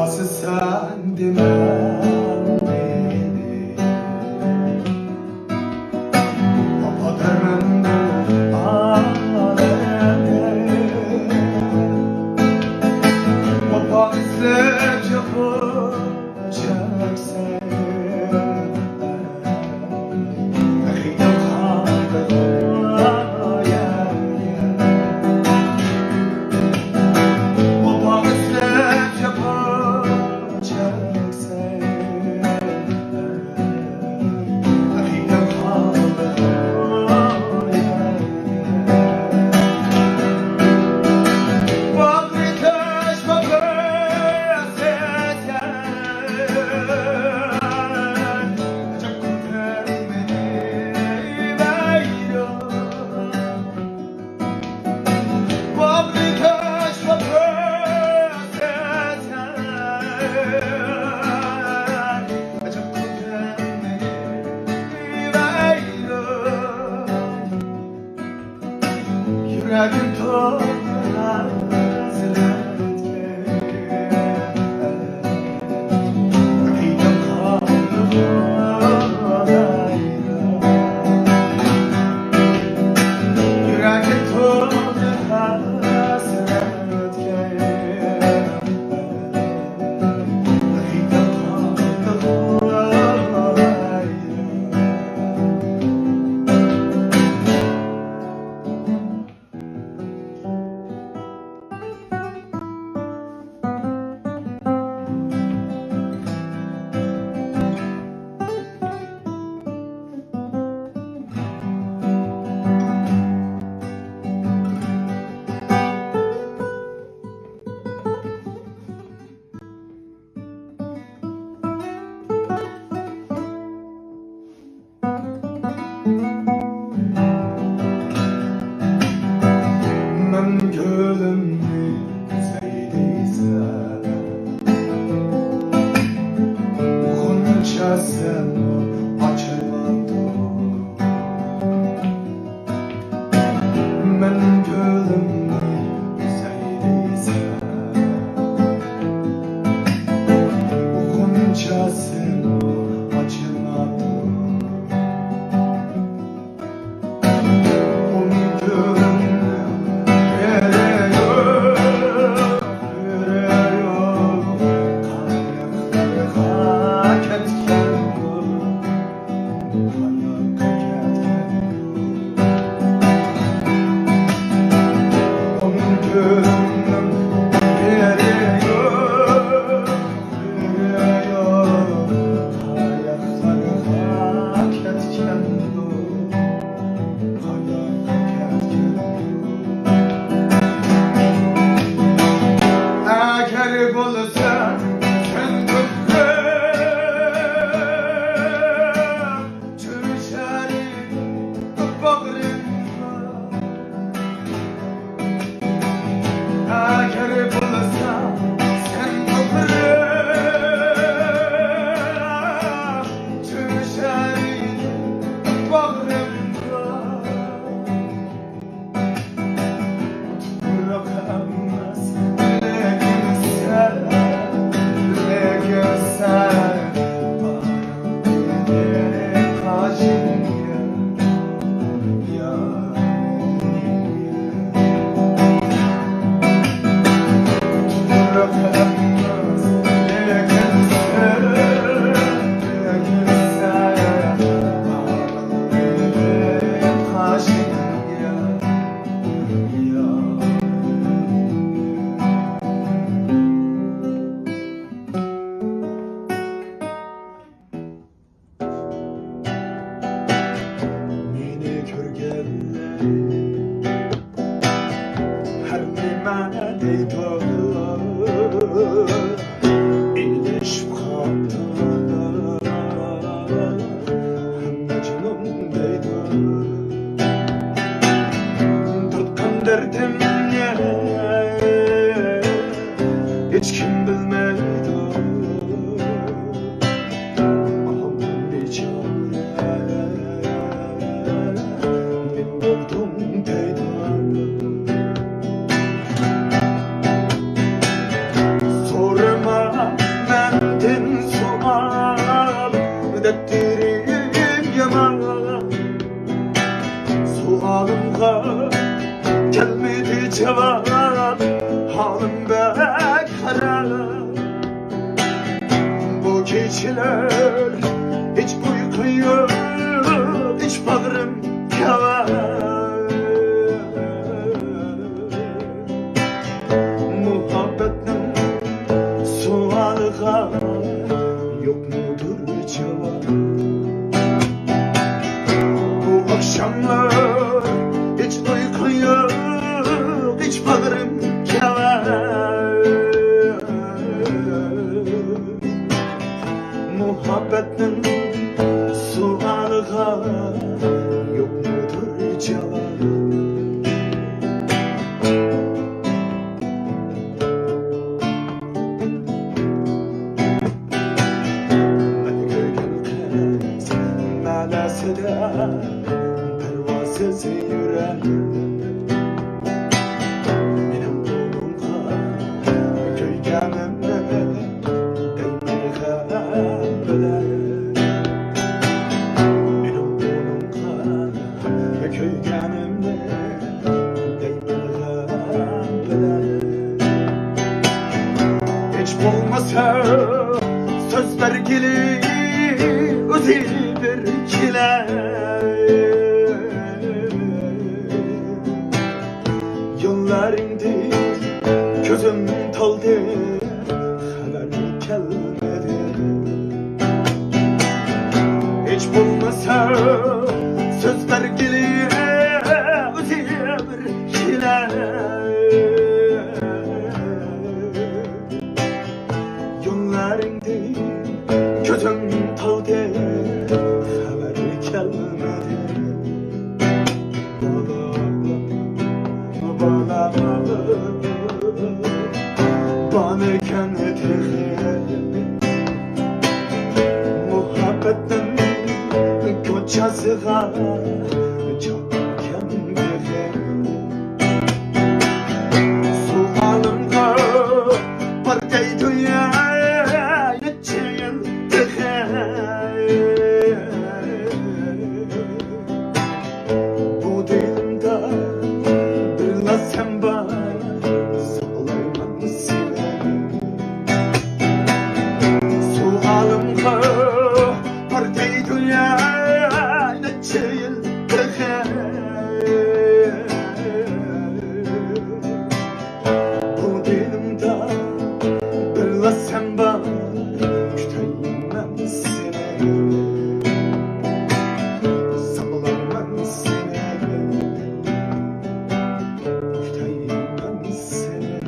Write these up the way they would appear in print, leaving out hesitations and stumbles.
Nasıl sen demem beni, baba demem bu aleme. Baba izlet yapacak sen, kıyım kaldı ya. Baba izlet yapacak sen, kıyım kaldı ya. Fabrikaş yüreğim toprağa ziletken, kıyım kaldı olayla. Yüreğim toprağa ziletken, kıyım kaldı olayla. Ben gönlümü sevdiysem, Gonca sen açılmadı. Ben gönlümü sevdiysem, Gonca sen açılmadı. Eğer bulursan sen köprüm, çürüşerim bağrımda. Eğer bulursan sen köprüm, çürüşerim bağrımda. Bırakamaz hiç kim bilmeydi. Ahım biçare ben oldum peydan. Sorma halim bekara. Bu geceler hiç uyku yok, hiç bağrım kava. Muhabbetin sualığa yok mudur cevap? Bu akşamlar hiç uyku yok, hiç bağrım kava. Muhabbetin sualığa yok mudur cevap? Pervasız yürek benim bulunga köygemimle değmeye bile. Benim bulunga köygemimle değmeye bile. Hiç bulmasa sözler gelir özü bir kile. Yıllar indi gözüm taldı, haber gelmedi. Hiç bulmasa sözler gelir özü bir kile. Yıllar indi gözüm taldı, haber gelmedi. Bana kendine muhabbetin kocasıga çok kendine. Sualımda parçayı dünya yetişin tıkı. Bu dilimde birla sen bana sen bana küteyim seni, sağlamam seni, küteyim seni.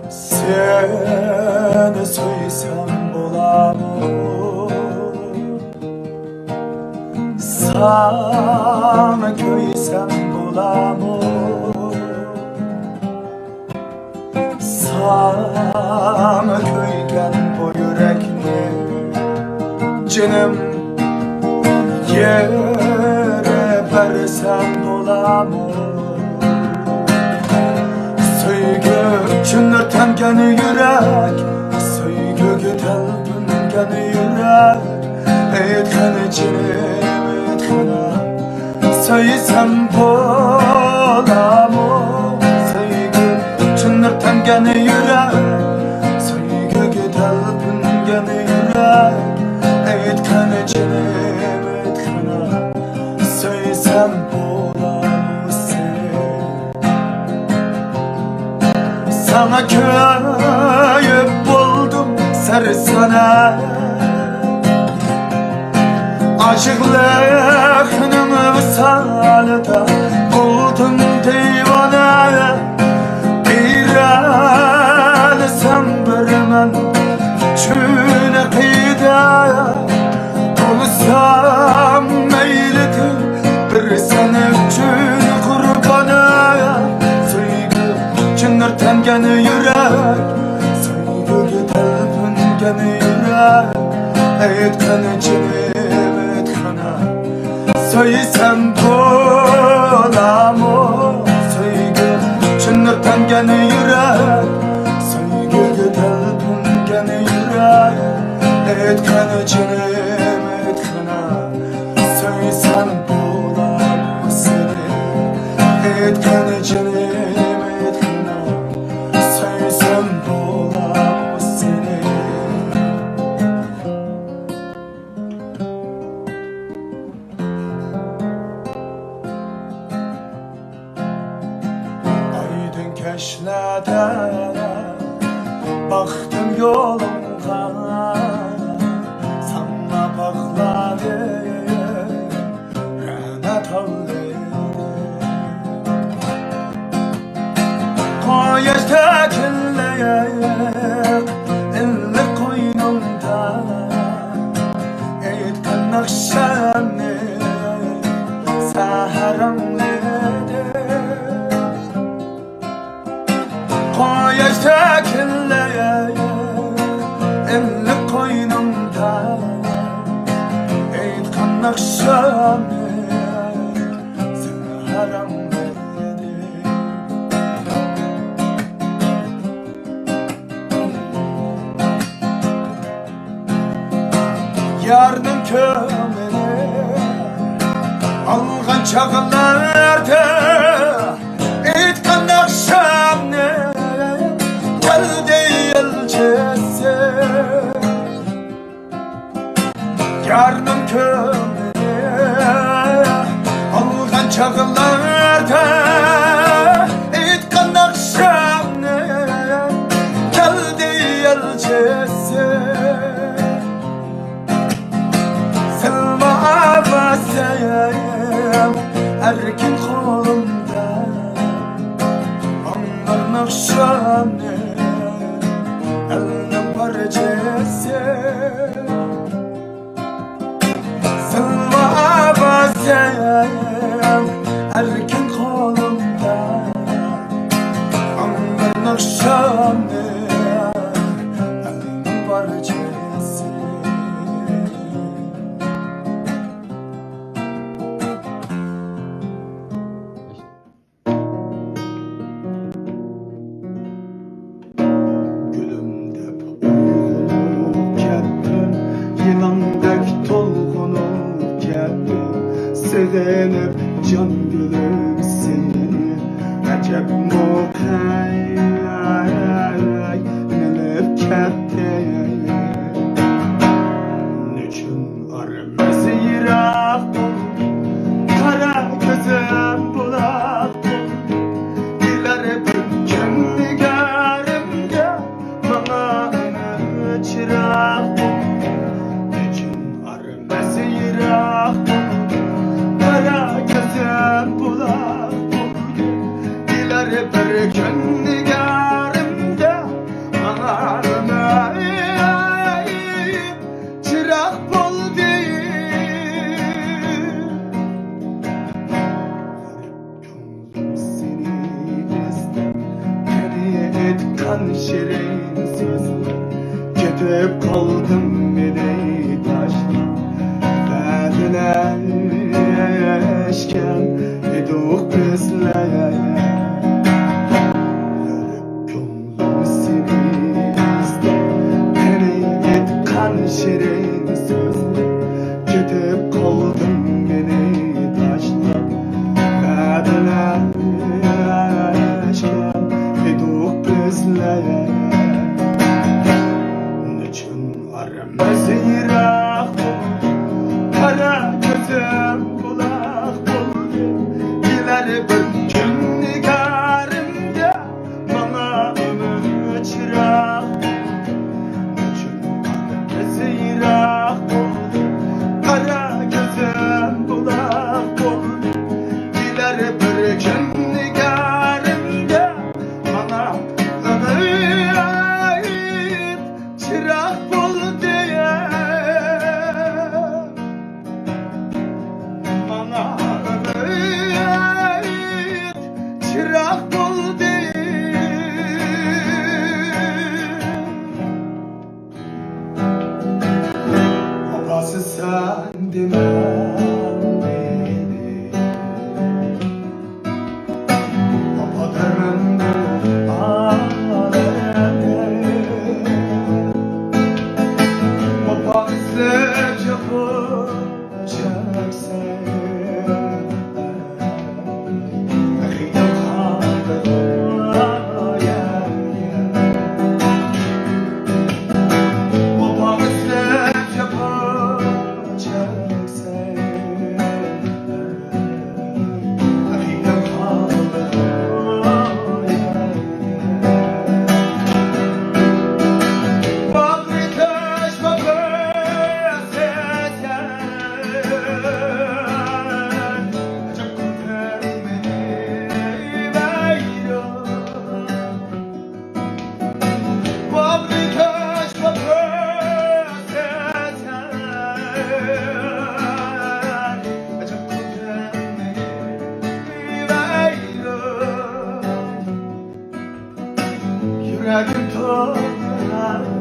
Seni söysem bulamam, sana köysem bulamam. Sana köygen bu yürekni canım yere versen bulamam. Söygü çınırten yürek, söygü telpingen yürek. Etkene canım etkene, söysem bulamam. Çınırten yürek, söygü telpingen yürek. Etkene canım etkene, söysem bulamam seni. Sana köyüp buldum sersane, aşıklığının visalda buldum divane. Bir el sen vermen çüne kıyda, olsam meylidir bir sen üçün kurbana. Söygü çınırten yürek, söygü telpingen yürek. Etkene canım etkene, söysem bulamam. Söygü çınırten yürek, söygü telpingen yürek. Etkene canım etkene, söysem bulamam seni. Etken içelim etkene Söysem bulam seni Aydın keşlede Baktım yolumda Sana bağladı Rahmet ağladı Koyaş tekilleyek elli koynumda Eğitken nakşanı seheranlıydı Koyaş tekilleyek elli koynumda Eğitken nakşanı seheranlıydı Yardım kömeni alğan çağlarda Etkan akşamını geldi elçesi Yardım kömeni alğan çağlarda Etkan akşamını geldi elçesi Erkin kolumda Anlar nakşanı Elinin parçası Selva avazem Erkin kolumda Anlar nakşanı Elinin parçası Yılandaki tolğunup geldi Sevenip can gülüm seni Acep mokay Nelip ketti Nüçün arımızı yırak Kara gözüm bulak Dileri bir kendi garımda Bana çırak Kara gözüm bulak Dileri bir kendi garımda Ağarına çırak buldu Gönlüm seni ister Beni etkan şirin sözler Ketip kaldım beni taşlar Eşken eduk bizler Gönlüm seni ister Beni etkan şirin sözler Ketip kaldım beni taşlar Eşken eduk bizler Nüçün aramızı yırak Kara gözüm bulak buldu Dileri bir gün nigarımda Bana ömür çırak Nüçün aramızı yırak buldu Kara gözüm bulak buldu Dileri bir gün nigarımda Bana ömür çırak buldu Çırak buldu Babası sen demen beni Baba demen bu alemde Baba izle yapacak sen yüreğim toprağa